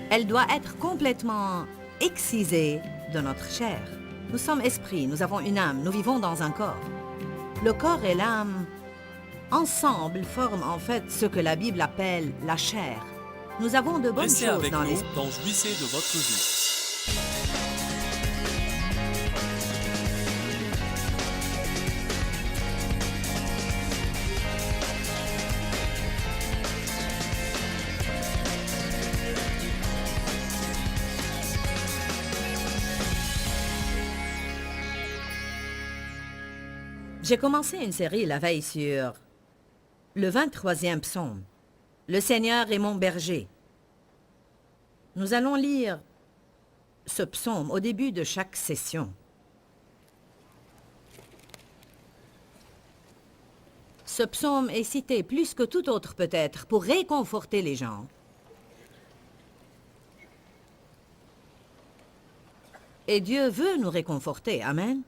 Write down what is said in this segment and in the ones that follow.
Elle doit être complètement excisée de notre chair. Nous sommes esprits, nous avons une âme, nous vivons dans un corps. Le corps et l'âme, ensemble, forment en fait ce que la Bible appelle la chair. Nous avons de bonnes Restez choses avec dans nous l'esprit. dans Jouissez de votre vie. J'ai commencé une série la veille sur le 23e psaume. Le Seigneur est mon berger. Nous allons lire ce psaume au début de chaque session. Ce psaume est cité plus que tout autre peut-être pour réconforter les gens. Et Dieu veut nous réconforter. Amen.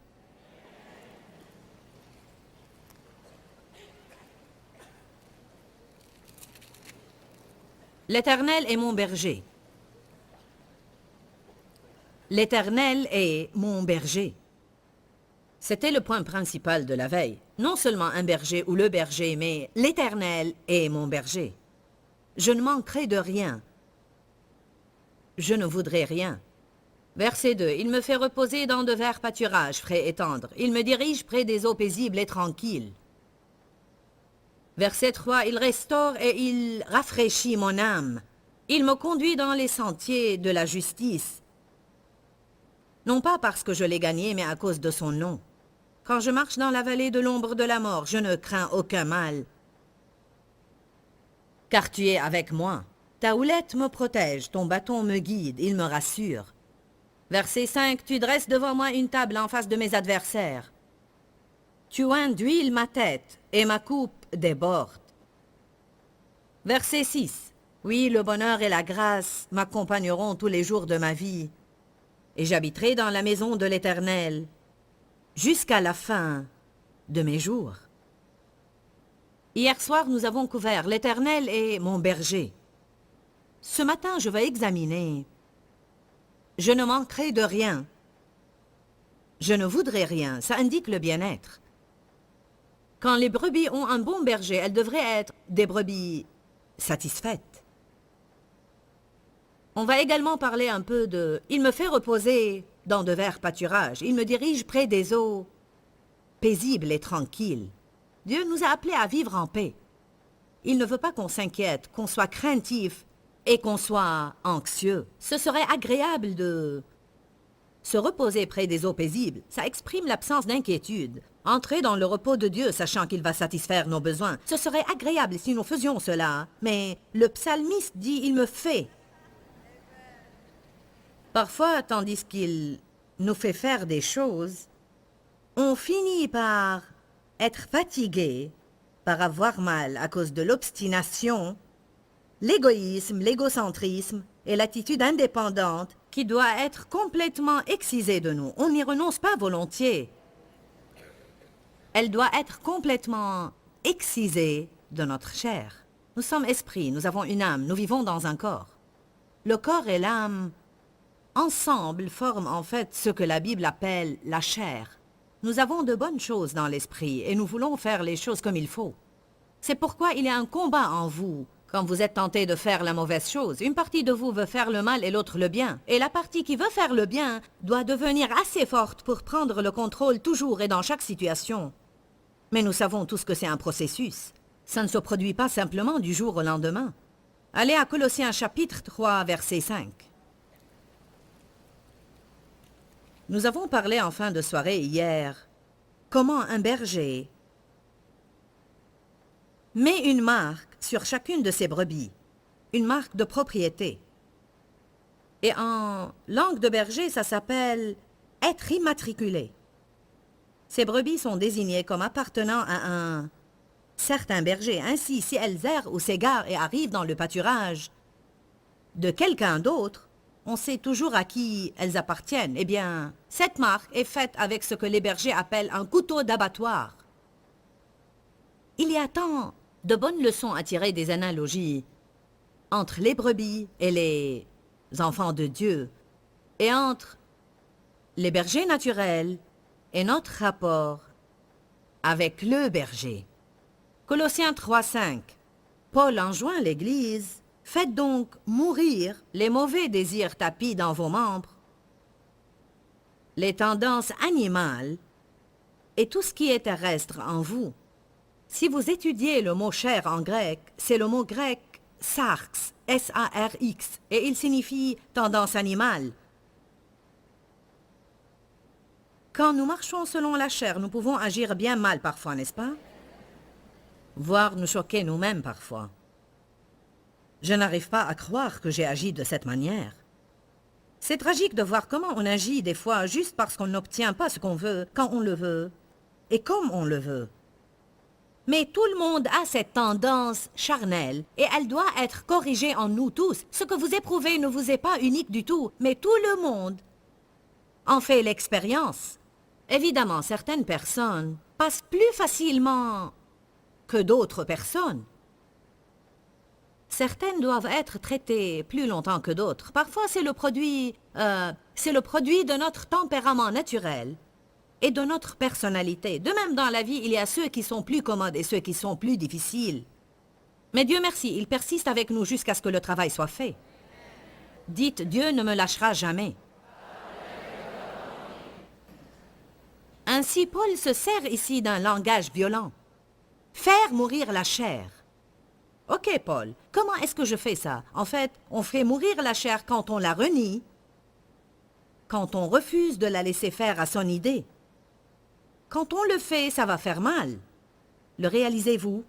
L'Éternel est mon berger. L'Éternel est mon berger. C'était le point principal de la veille. Non seulement un berger ou le berger, mais l'Éternel est mon berger. Je ne manquerai de rien. Je ne voudrais rien. Verset 2. Il me fait reposer dans de verts pâturages frais et tendres. Il me dirige près des eaux paisibles et tranquilles. Verset 3. Il restaure et il rafraîchit mon âme. Il me conduit dans les sentiers de la justice. Non pas parce que je l'ai gagné, mais à cause de son nom. Quand je marche dans la vallée de l'ombre de la mort, je ne crains aucun mal. Car tu es avec moi. Ta houlette me protège, ton bâton me guide, il me rassure. Verset 5. Tu dresses devant moi une table en face de mes adversaires. Tu oins d'huile ma tête, et ma coupe déborde. Verset 6. Oui, le bonheur et la grâce m'accompagneront tous les jours de ma vie, et j'habiterai dans la maison de l'Éternel jusqu'à la fin de mes jours. Hier soir, nous avons couvert l'Éternel est mon berger. Ce matin, je vais examiner. Je ne manquerai de rien. Je ne voudrais rien. Ça indique le bien-être. Quand les brebis ont un bon berger, elles devraient être des brebis satisfaites. On va également parler un peu de « Il me fait reposer dans de verts pâturages. Il me dirige près des eaux paisibles et tranquilles. » Dieu nous a appelés à vivre en paix. Il ne veut pas qu'on s'inquiète, qu'on soit craintif et qu'on soit anxieux. Ce serait agréable de se reposer près des eaux paisibles. Ça exprime l'absence d'inquiétude. Entrer dans le repos de Dieu, sachant qu'il va satisfaire nos besoins. Ce serait agréable si nous faisions cela. Mais le psalmiste dit « Il me fait ». Parfois, tandis qu'il nous fait faire des choses, on finit par être fatigué, par avoir mal à cause de l'obstination, l'égoïsme, l'égocentrisme et l'attitude indépendante qui doit être complètement excisée de nous. On n'y renonce pas volontiers. Elle doit être complètement excisée de notre chair. Nous sommes esprits, nous avons une âme, nous vivons dans un corps. Le corps et l'âme, ensemble, forment en fait ce que la Bible appelle la chair. Nous avons de bonnes choses dans l'esprit et nous voulons faire les choses comme il faut. C'est pourquoi il y a un combat en vous. Quand vous êtes tenté de faire la mauvaise chose, une partie de vous veut faire le mal et l'autre le bien. Et la partie qui veut faire le bien doit devenir assez forte pour prendre le contrôle toujours et dans chaque situation. Mais nous savons tous que c'est un processus. Ça ne se produit pas simplement du jour au lendemain. Allez à Colossiens chapitre 3, verset 5. Nous avons parlé en fin de soirée hier comment un berger met une marque sur chacune de ses brebis, une marque de propriété. Et en langue de berger, ça s'appelle être immatriculé. Ces brebis sont désignées comme appartenant à un certain berger. Ainsi, si elles errent ou s'égarent et arrivent dans le pâturage de quelqu'un d'autre, on sait toujours à qui elles appartiennent. Eh bien, cette marque est faite avec ce que les bergers appellent un couteau d'abattoir. Il y a tant de bonnes leçons à tirer des analogies entre les brebis et les enfants de Dieu, et entre les bergers naturels et notre rapport avec le berger. Colossiens 3:5. Paul enjoint l'Église, faites donc mourir les mauvais désirs tapis dans vos membres, les tendances animales et tout ce qui est terrestre en vous. Si vous étudiez le mot chair en grec, c'est le mot grec sarx, S-A-R-X, et il signifie tendance animale. Quand nous marchons selon la chair, nous pouvons agir bien mal parfois, n'est-ce pas? Voire nous choquer nous-mêmes parfois. Je n'arrive pas à croire que j'ai agi de cette manière. C'est tragique de voir comment on agit des fois juste parce qu'on n'obtient pas ce qu'on veut, quand on le veut, et comme on le veut. Mais tout le monde a cette tendance charnelle, et elle doit être corrigée en nous tous. Ce que vous éprouvez ne vous est pas unique du tout, mais tout le monde en fait l'expérience. Évidemment, certaines personnes passent plus facilement que d'autres personnes. Certaines doivent être traitées plus longtemps que d'autres. Parfois, c'est le produit de notre tempérament naturel et de notre personnalité. De même, dans la vie, il y a ceux qui sont plus commodes et ceux qui sont plus difficiles. Mais Dieu merci, il persiste avec nous jusqu'à ce que le travail soit fait. Dites, Dieu ne me lâchera jamais. Ainsi, Paul se sert ici d'un langage violent. Faire mourir la chair. Ok, Paul, comment est-ce que je fais ça? En fait, on fait mourir la chair quand on la renie, quand on refuse de la laisser faire à son idée. Quand on le fait, ça va faire mal. Le réalisez-vous?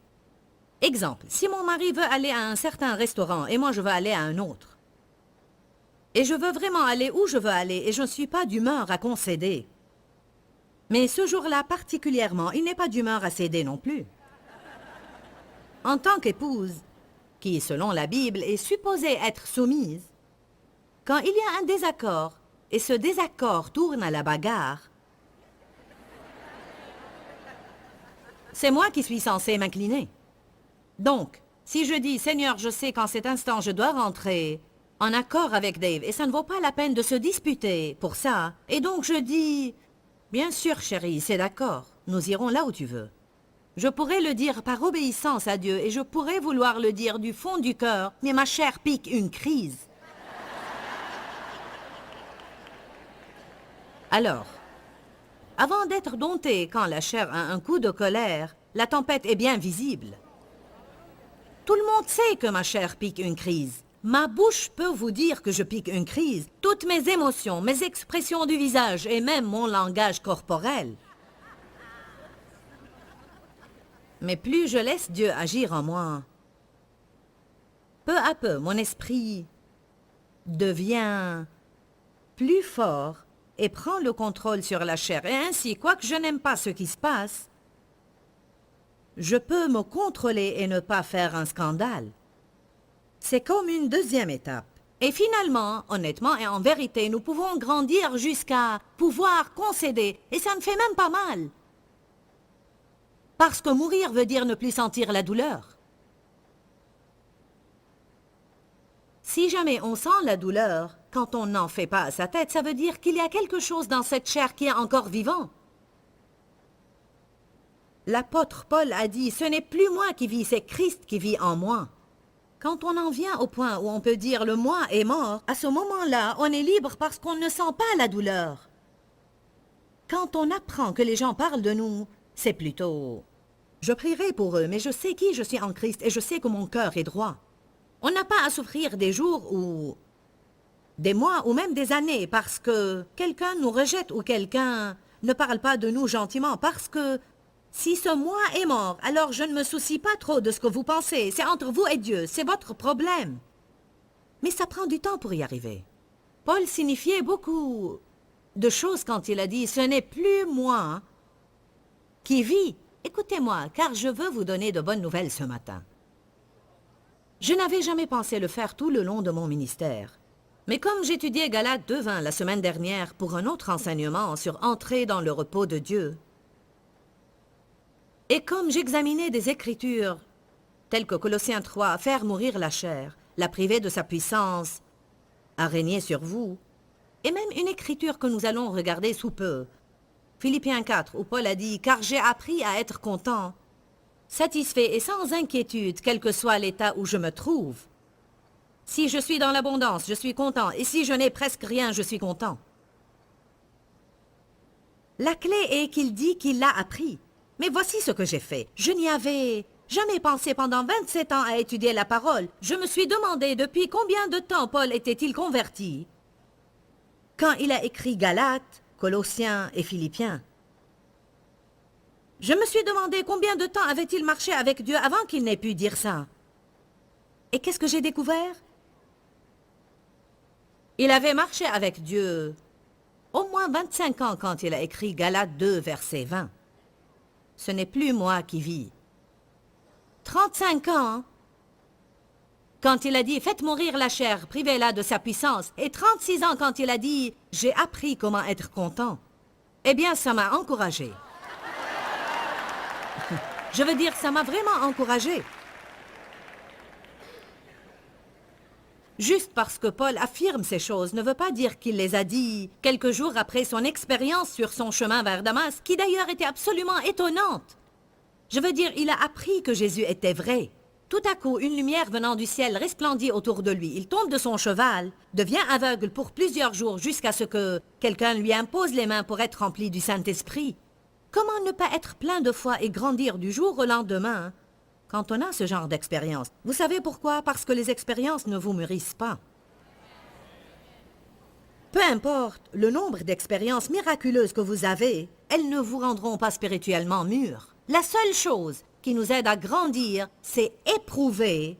Exemple, si mon mari veut aller à un certain restaurant et moi je veux aller à un autre. Et je veux vraiment aller où je veux aller et je ne suis pas d'humeur à concéder. Mais ce jour-là particulièrement, il n'est pas d'humeur à céder non plus. En tant qu'épouse, qui selon la Bible est supposée être soumise, quand il y a un désaccord et ce désaccord tourne à la bagarre, c'est moi qui suis censée m'incliner. Donc, si je dis « Seigneur, je sais qu'en cet instant je dois rentrer en accord avec Dave et ça ne vaut pas la peine de se disputer pour ça, et donc je dis « Bien sûr chérie, c'est d'accord, nous irons là où tu veux ». Je pourrais le dire par obéissance à Dieu et je pourrais vouloir le dire du fond du cœur, mais ma chair pique une crise. Alors, avant d'être dompté quand la chair a un coup de colère, la tempête est bien visible. Tout le monde sait que ma chair pique une crise. Ma bouche peut vous dire que je pique une crise. Toutes mes émotions, mes expressions du visage et même mon langage corporel. Mais plus je laisse Dieu agir en moi, peu à peu, mon esprit devient plus fort et prend le contrôle sur la chair. Et ainsi, quoique je n'aime pas ce qui se passe, je peux me contrôler et ne pas faire un scandale. C'est comme une deuxième étape. Et finalement, honnêtement et en vérité, nous pouvons grandir jusqu'à pouvoir concéder. Et ça ne fait même pas mal. Parce que mourir veut dire ne plus sentir la douleur. Si jamais on sent la douleur, quand on n'en fait pas à sa tête, ça veut dire qu'il y a quelque chose dans cette chair qui est encore vivant. L'apôtre Paul a dit « Ce n'est plus moi qui vis, c'est Christ qui vit en moi ». Quand on en vient au point où on peut dire « le moi est mort », à ce moment-là, on est libre parce qu'on ne sent pas la douleur. Quand on apprend que les gens parlent de nous, c'est plutôt « je prierai pour eux, mais je sais qui je suis en Christ et je sais que mon cœur est droit ». On n'a pas à souffrir des jours ou des mois ou même des années parce que quelqu'un nous rejette ou quelqu'un ne parle pas de nous gentiment parce que si ce moi est mort, alors je ne me soucie pas trop de ce que vous pensez. C'est entre vous et Dieu, c'est votre problème. Mais ça prend du temps pour y arriver. Paul signifiait beaucoup de choses quand il a dit « Ce n'est plus moi qui vis ». Écoutez-moi, car je veux vous donner de bonnes nouvelles ce matin. Je n'avais jamais pensé le faire tout le long de mon ministère. Mais comme j'étudiais Galates 2:20 la semaine dernière pour un autre enseignement sur entrer dans le repos de Dieu, et comme j'examinais des écritures telles que Colossiens 3, faire mourir la chair, la priver de sa puissance, à régner sur vous. Et même une écriture que nous allons regarder sous peu. Philippiens 4, où Paul a dit « Car j'ai appris à être content, satisfait et sans inquiétude, quel que soit l'état où je me trouve. Si je suis dans l'abondance, je suis content, et si je n'ai presque rien, je suis content. » La clé est qu'il dit qu'il l'a appris. Mais voici ce que j'ai fait. Je n'y avais jamais pensé pendant 27 ans à étudier la parole. Je me suis demandé depuis combien de temps Paul était-il converti quand il a écrit Galates, Colossiens et Philippiens. Je me suis demandé combien de temps avait-il marché avec Dieu avant qu'il n'ait pu dire ça. Et qu'est-ce que j'ai découvert? Il avait marché avec Dieu au moins 25 ans quand il a écrit Galates 2, verset 20. Ce n'est plus moi qui vis. 35 ans quand il a dit « Faites mourir la chair, privez-la de sa puissance ». Et 36 ans quand il a dit « J'ai appris comment être content ». Eh bien, ça m'a encouragé. Je veux dire, ça m'a vraiment encouragé. Juste parce que Paul affirme ces choses ne veut pas dire qu'il les a dit quelques jours après son expérience sur son chemin vers Damas, qui d'ailleurs était absolument étonnante. Je veux dire, il a appris que Jésus était vrai. Tout à coup, une lumière venant du ciel resplendit autour de lui. Il tombe de son cheval, devient aveugle pour plusieurs jours jusqu'à ce que quelqu'un lui impose les mains pour être rempli du Saint-Esprit. Comment ne pas être plein de foi et grandir du jour au lendemain quand on a ce genre d'expérience? Vous savez pourquoi? Parce que les expériences ne vous mûrissent pas. Peu importe le nombre d'expériences miraculeuses que vous avez, elles ne vous rendront pas spirituellement mûrs. La seule chose qui nous aide à grandir, c'est éprouver,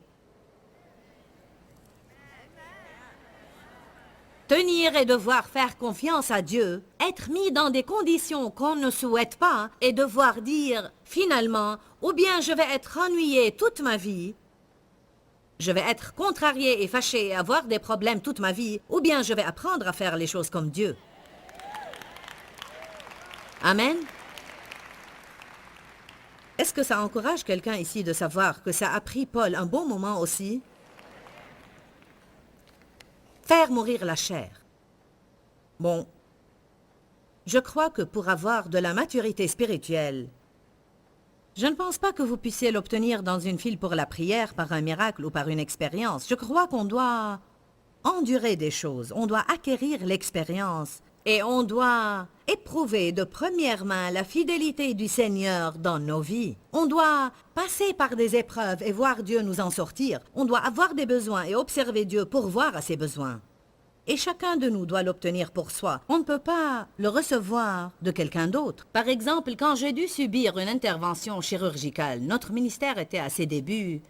tenir et devoir faire confiance à Dieu, être mis dans des conditions qu'on ne souhaite pas et devoir dire, finalement, ou bien je vais être ennuyé toute ma vie, je vais être contrarié et fâché et avoir des problèmes toute ma vie, ou bien je vais apprendre à faire les choses comme Dieu. Amen. Est-ce que ça encourage quelqu'un ici de savoir que ça a pris Paul un bon moment aussi? Faire mourir la chair. Bon, je crois que pour avoir de la maturité spirituelle, je ne pense pas que vous puissiez l'obtenir dans une file pour la prière, par un miracle ou par une expérience. Je crois qu'on doit endurer des choses, on doit acquérir l'expérience et on doit éprouver de première main la fidélité du Seigneur dans nos vies. On doit passer par des épreuves et voir Dieu nous en sortir. On doit avoir des besoins et observer Dieu pourvoir à ses besoins. Et chacun de nous doit l'obtenir pour soi. On ne peut pas le recevoir de quelqu'un d'autre. Par exemple, quand j'ai dû subir une intervention chirurgicale, notre ministère était à ses débuts.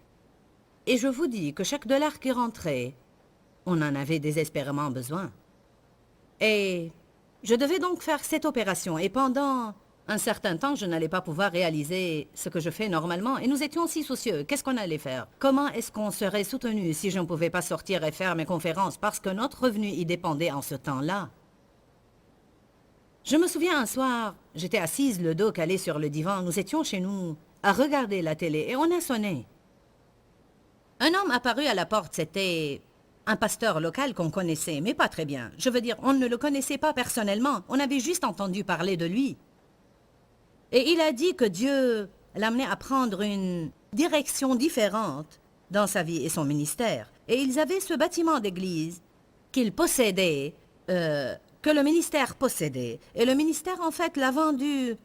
Et je vous dis que chaque dollar qui rentrait, on en avait désespérément besoin. Et je devais donc faire cette opération. Et pendant un certain temps, je n'allais pas pouvoir réaliser ce que je fais normalement. Et nous étions si soucieux. Qu'est-ce qu'on allait faire? Comment est-ce qu'on serait soutenu si je ne pouvais pas sortir et faire mes conférences parce que notre revenu y dépendait en ce temps-là? Je me souviens un soir, j'étais assise le dos calé sur le divan. Nous étions chez nous à regarder la télé et on a sonné. Un homme apparut à la porte. C'était un pasteur local qu'on connaissait, mais pas très bien. Je veux dire, on ne le connaissait pas personnellement. On avait juste entendu parler de lui. Et il a dit que Dieu l'amenait à prendre une direction différente dans sa vie et son ministère. Et ils avaient ce bâtiment d'église qu'ils possédaient, que le ministère possédait. Et le ministère, en fait, l'a vendu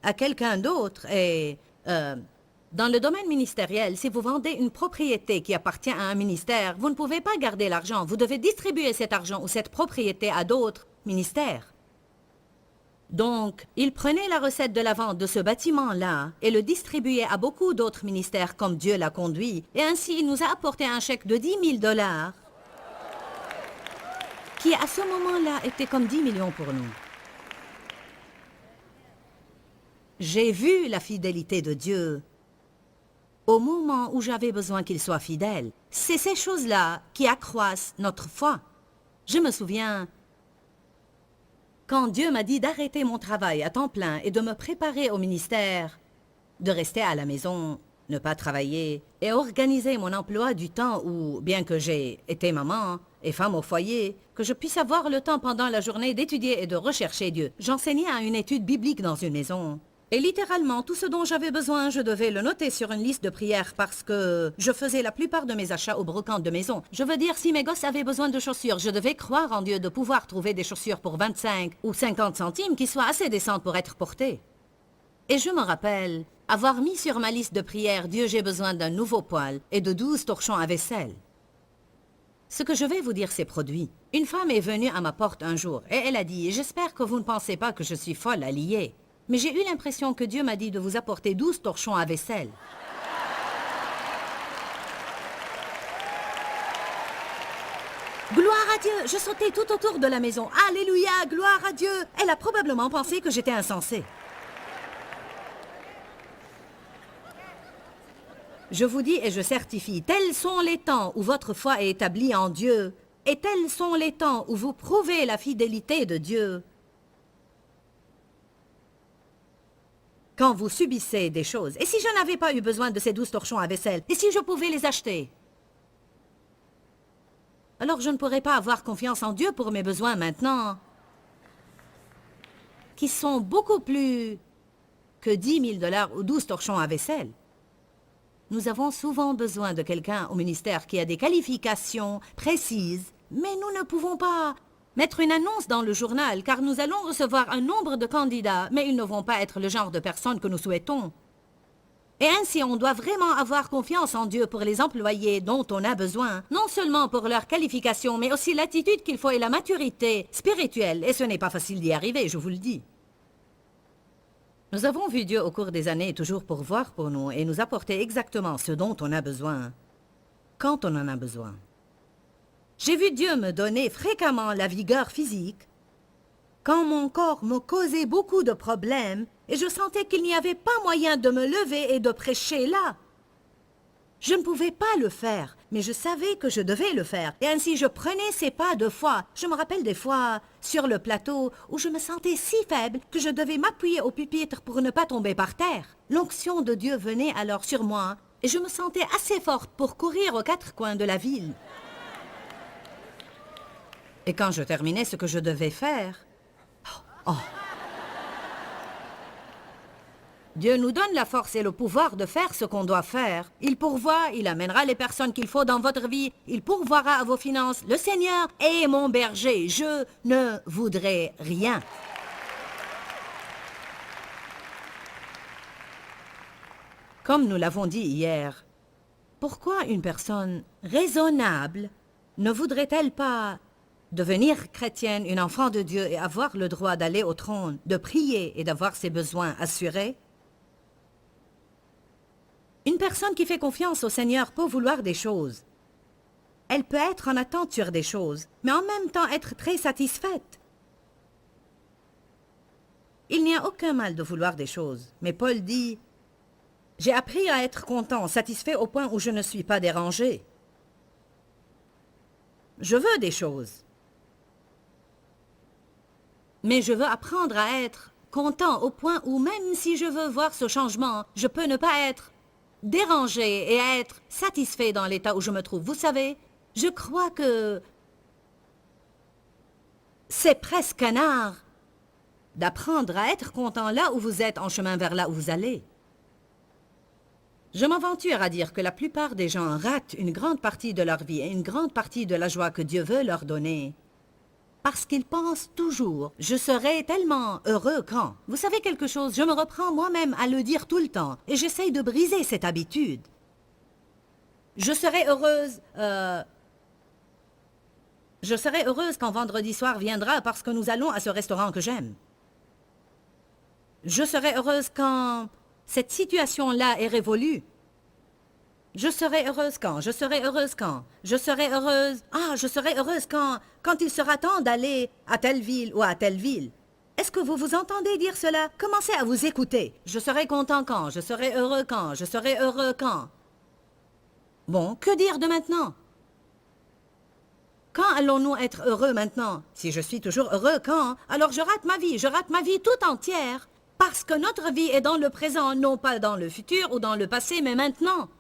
à quelqu'un d'autre. Et dans le domaine ministériel, si vous vendez une propriété qui appartient à un ministère, vous ne pouvez pas garder l'argent. Vous devez distribuer cet argent ou cette propriété à d'autres ministères. Donc, il prenait la recette de la vente de ce bâtiment-là et le distribuait à beaucoup d'autres ministères comme Dieu l'a conduit. Et ainsi, il nous a apporté un chèque de 10 000 $, qui à ce moment-là était comme 10 millions pour nous. J'ai vu la fidélité de Dieu au moment où j'avais besoin qu'il soit fidèle. C'est ces choses-là qui accroissent notre foi. Je me souviens, quand Dieu m'a dit d'arrêter mon travail à temps plein et de me préparer au ministère, de rester à la maison, ne pas travailler et organiser mon emploi du temps où, bien que j'ai été maman et femme au foyer, que je puisse avoir le temps pendant la journée d'étudier et de rechercher Dieu. J'enseignais à une étude biblique dans une maison. Et littéralement, tout ce dont j'avais besoin, je devais le noter sur une liste de prières parce que je faisais la plupart de mes achats au brocante de maison. Je veux dire, si mes gosses avaient besoin de chaussures, je devais croire en Dieu de pouvoir trouver des chaussures pour 25 ou 50 centimes qui soient assez décentes pour être portées. Et je me rappelle avoir mis sur ma liste de prières « Dieu, j'ai besoin d'un nouveau poêle et de 12 torchons à vaisselle ». Ce que je vais vous dire s'est produit. Une femme est venue à ma porte un jour et elle a dit « J'espère que vous ne pensez pas que je suis folle à lier, mais j'ai eu l'impression que Dieu m'a dit de vous apporter 12 torchons à vaisselle. » Gloire à Dieu! Je sautais tout autour de la maison. Alléluia! Gloire à Dieu! Elle a probablement pensé que j'étais insensée. Je vous dis et je certifie, tels sont les temps où votre foi est établie en Dieu, et tels sont les temps où vous prouvez la fidélité de Dieu. Quand vous subissez des choses, et si je n'avais pas eu besoin de ces 12 torchons à vaisselle, et si je pouvais les acheter, alors je ne pourrais pas avoir confiance en Dieu pour mes besoins maintenant, qui sont beaucoup plus que 10 000 $ ou 12 torchons à vaisselle. Nous avons souvent besoin de quelqu'un au ministère qui a des qualifications précises, mais nous ne pouvons pas mettre une annonce dans le journal car nous allons recevoir un nombre de candidats, mais ils ne vont pas être le genre de personnes que nous souhaitons. Et ainsi, on doit vraiment avoir confiance en Dieu pour les employés dont on a besoin, non seulement pour leurs qualifications, mais aussi l'attitude qu'il faut et la maturité spirituelle. Et ce n'est pas facile d'y arriver, je vous le dis. Nous avons vu Dieu au cours des années toujours pourvoir pour nous et nous apporter exactement ce dont on a besoin, quand on en a besoin. J'ai vu Dieu me donner fréquemment la vigueur physique, quand mon corps me causait beaucoup de problèmes et je sentais qu'il n'y avait pas moyen de me lever et de prêcher là. Je ne pouvais pas le faire, mais je savais que je devais le faire. Et ainsi, je prenais ces pas de foi. Je me rappelle des fois, sur le plateau, où je me sentais si faible que je devais m'appuyer au pupitre pour ne pas tomber par terre. L'onction de Dieu venait alors sur moi, et je me sentais assez forte pour courir aux 4 coins de la ville. Et quand je terminais ce que je devais faire... Oh! Dieu nous donne la force et le pouvoir de faire ce qu'on doit faire. Il pourvoit, il amènera les personnes qu'il faut dans votre vie, il pourvoira à vos finances. Le Seigneur est mon berger, je ne voudrais rien. Comme nous l'avons dit hier, pourquoi une personne raisonnable ne voudrait-elle pas devenir chrétienne, une enfant de Dieu et avoir le droit d'aller au trône, de prier et d'avoir ses besoins assurés? Une personne qui fait confiance au Seigneur peut vouloir des choses. Elle peut être en attente sur des choses, mais en même temps être très satisfaite. Il n'y a aucun mal de vouloir des choses, mais Paul dit « J'ai appris à être content, satisfait au point où je ne suis pas dérangé. » Je veux des choses. Mais je veux apprendre à être content au point où même si je veux voir ce changement, je peux ne pas être dérangé et être satisfait dans l'état où je me trouve. Vous savez, je crois que c'est presque un art d'apprendre à être content là où vous êtes en chemin vers là où vous allez. Je m'aventure à dire que la plupart des gens ratent une grande partie de leur vie et une grande partie de la joie que Dieu veut leur donner. Parce qu'ils pensent toujours « je serai tellement heureux quand ». Vous savez quelque chose, je me reprends moi-même à le dire tout le temps et j'essaye de briser cette habitude. Je serai heureuse... Je serai heureuse quand vendredi soir viendra parce que nous allons à ce restaurant que j'aime. Je serai heureuse quand cette situation-là est révolue. Je serai heureuse quand, je serai heureuse quand, je serai heureuse... Ah, je serai heureuse quand il sera temps d'aller à telle ville ou à telle ville. Est-ce que vous vous entendez dire cela? Commencez à vous écouter. Je serai content quand, je serai heureux quand, je serai heureux quand. Bon, que dire de maintenant? Quand allons-nous être heureux maintenant? Si je suis toujours heureux quand, alors je rate ma vie tout entière. Parce que notre vie est dans le présent, non pas dans le futur ou dans le passé, mais maintenant.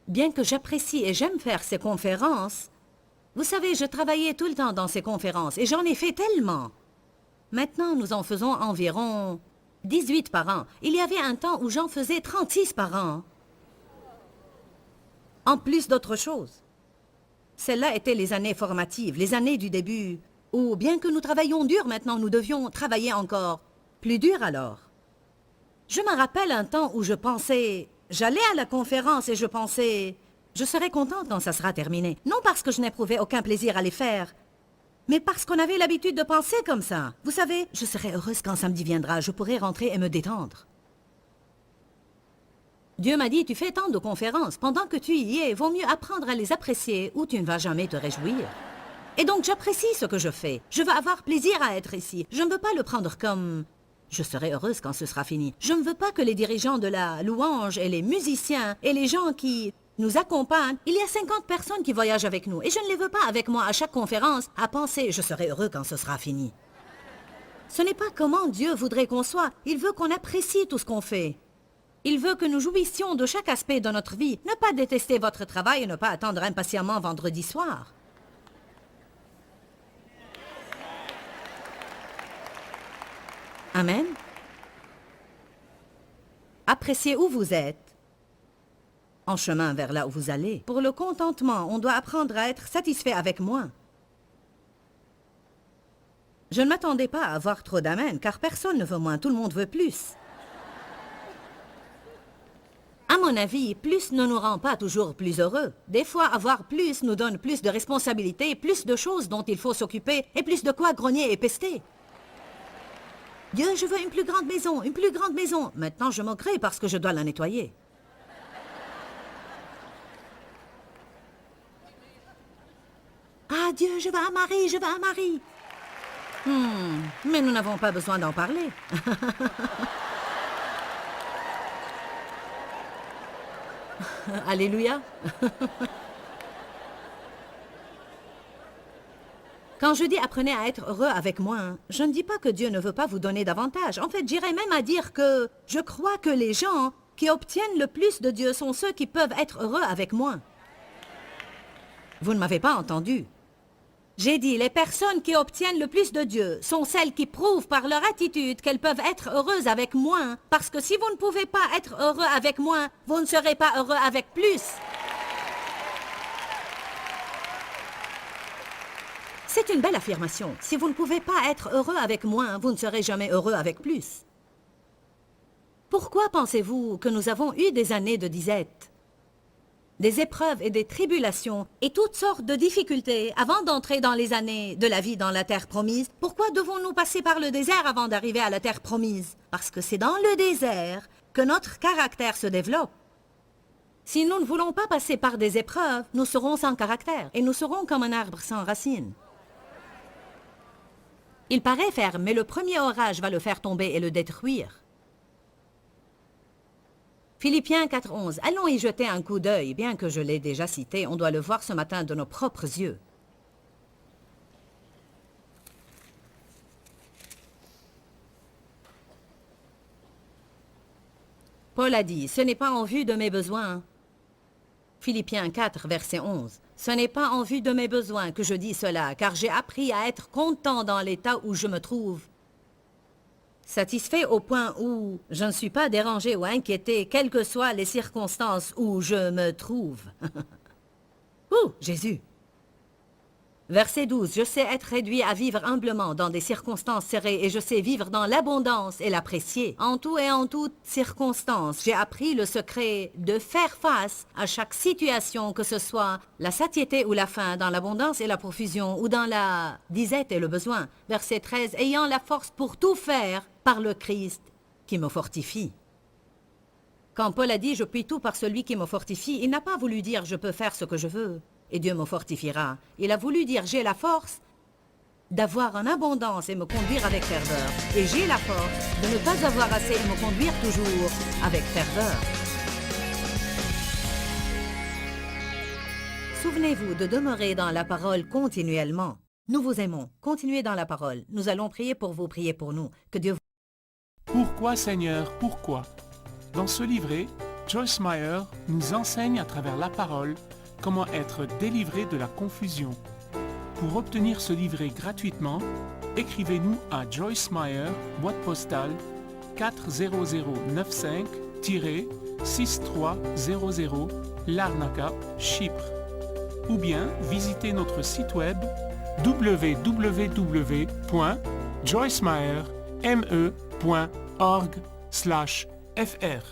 Bien que j'apprécie et j'aime faire ces conférences, vous savez, je travaillais tout le temps dans ces conférences et j'en ai fait tellement. Maintenant, nous en faisons environ 18 par an. Il y avait un temps où j'en faisais 36 par an. En plus d'autres choses. Celles-là étaient les années formatives, les années du début, où bien que nous travaillions dur maintenant, nous devions travailler encore plus dur alors. Je me rappelle un temps où je pensais, j'allais à la conférence et je pensais, je serai contente quand ça sera terminé. Non parce que je n'éprouvais aucun plaisir à les faire, mais parce qu'on avait l'habitude de penser comme ça. Vous savez, je serai heureuse quand samedi viendra, je pourrai rentrer et me détendre. Dieu m'a dit, tu fais tant de conférences, pendant que tu y es, vaut mieux apprendre à les apprécier ou tu ne vas jamais te réjouir. Et donc j'apprécie ce que je fais. Je veux avoir plaisir à être ici. Je ne veux pas le prendre comme... Je serai heureuse quand ce sera fini. Je ne veux pas que les dirigeants de la louange et les musiciens et les gens qui nous accompagnent, il y a 50 personnes qui voyagent avec nous et je ne les veux pas avec moi à chaque conférence à penser « je serai heureux quand ce sera fini ». Ce n'est pas comment Dieu voudrait qu'on soit. Il veut qu'on apprécie tout ce qu'on fait. Il veut que nous jouissions de chaque aspect de notre vie. Ne pas détester votre travail et ne pas attendre impatiemment vendredi soir. Amen. Appréciez où vous êtes, en chemin vers là où vous allez. Pour le contentement, on doit apprendre à être satisfait avec moins. Je ne m'attendais pas à avoir trop d'amen, car personne ne veut moins, tout le monde veut plus. À mon avis, plus ne nous rend pas toujours plus heureux. Des fois, avoir plus nous donne plus de responsabilités, plus de choses dont il faut s'occuper, et plus de quoi grogner et pester. Dieu, je veux une plus grande maison, une plus grande maison. Maintenant, je moquerai parce que je dois la nettoyer. Ah, Dieu, je veux un mari, je veux un mari. Mais nous n'avons pas besoin d'en parler. Alléluia. Quand je dis apprenez à être heureux avec moins, je ne dis pas que Dieu ne veut pas vous donner davantage. En fait, j'irais même à dire que je crois que les gens qui obtiennent le plus de Dieu sont ceux qui peuvent être heureux avec moins. Vous ne m'avez pas entendu. J'ai dit, les personnes qui obtiennent le plus de Dieu sont celles qui prouvent par leur attitude qu'elles peuvent être heureuses avec moins. Parce que si vous ne pouvez pas être heureux avec moins, vous ne serez pas heureux avec plus. C'est une belle affirmation. Si vous ne pouvez pas être heureux avec moins, vous ne serez jamais heureux avec plus. Pourquoi pensez-vous que nous avons eu des années de disette, des épreuves et des tribulations et toutes sortes de difficultés avant d'entrer dans les années de la vie dans la terre promise? Pourquoi devons-nous passer par le désert avant d'arriver à la terre promise? Parce que c'est dans le désert que notre caractère se développe. Si nous ne voulons pas passer par des épreuves, nous serons sans caractère et nous serons comme un arbre sans racines. Il paraît ferme, mais le premier orage va le faire tomber et le détruire. Philippiens 4:11. Allons y jeter un coup d'œil. Bien que je l'ai déjà cité, on doit le voir ce matin de nos propres yeux. Paul a dit, ce n'est pas en vue de mes besoins. Philippiens 4, verset 11. Ce n'est pas en vue de mes besoins que je dis cela, car j'ai appris à être content dans l'état où je me trouve. Satisfait au point où je ne suis pas dérangé ou inquiété, quelles que soient les circonstances où je me trouve. Ouh, Jésus! Verset 12. Je sais être réduit à vivre humblement dans des circonstances serrées et je sais vivre dans l'abondance et l'apprécier. En tout et en toute circonstance, j'ai appris le secret de faire face à chaque situation, que ce soit la satiété ou la faim, dans l'abondance et la profusion, ou dans la disette et le besoin. Verset 13. Ayant la force pour tout faire par le Christ qui me fortifie. Quand Paul a dit « Je puis tout par celui qui me fortifie », il n'a pas voulu dire « Je peux faire ce que je veux ». Et Dieu me fortifiera. Il a voulu dire, j'ai la force d'avoir en abondance et me conduire avec ferveur. Et j'ai la force de ne pas avoir assez et me conduire toujours avec ferveur. Souvenez-vous de demeurer dans la parole continuellement. Nous vous aimons. Continuez dans la parole. Nous allons prier pour vous, prier pour nous. Que Dieu vous... Pourquoi Seigneur, pourquoi? Dans ce livret, Joyce Meyer nous enseigne à travers la parole comment être délivré de la confusion. Pour obtenir ce livret gratuitement, écrivez-nous à Joyce Meyer, boîte postale 40095-6300 Larnaca, Chypre. Ou bien visitez notre site web www.joycemeyer.org/fr.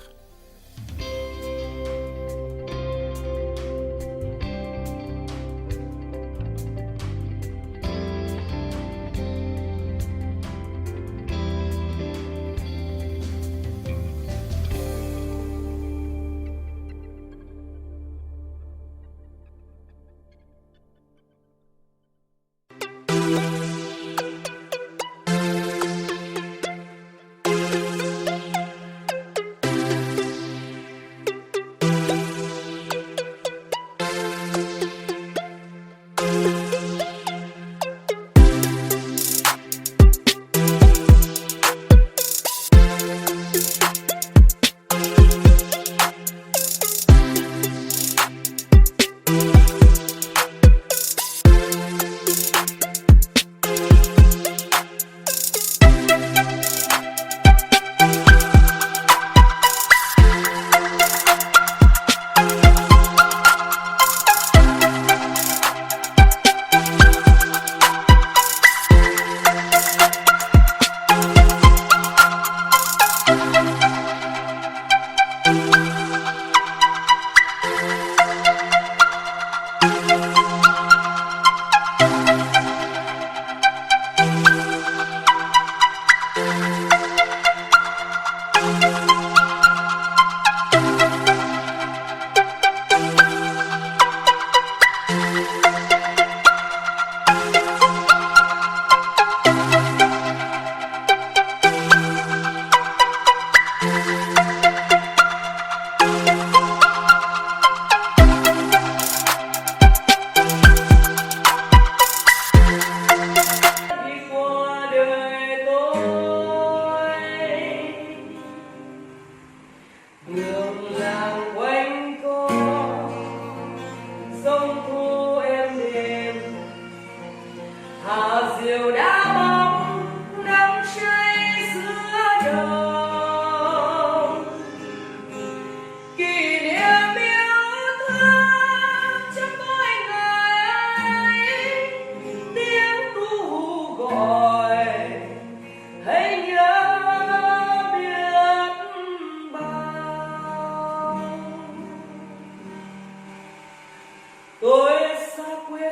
Tôi xa quê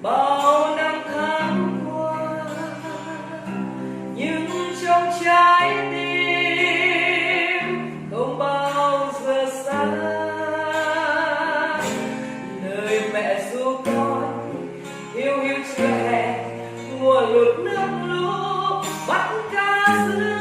bao năm tháng qua, nhưng trong trái tim không bao giờ xa. Lời mẹ ru con hiu hiu chưa hè, mùa lụt nước lũ bắt cá giữa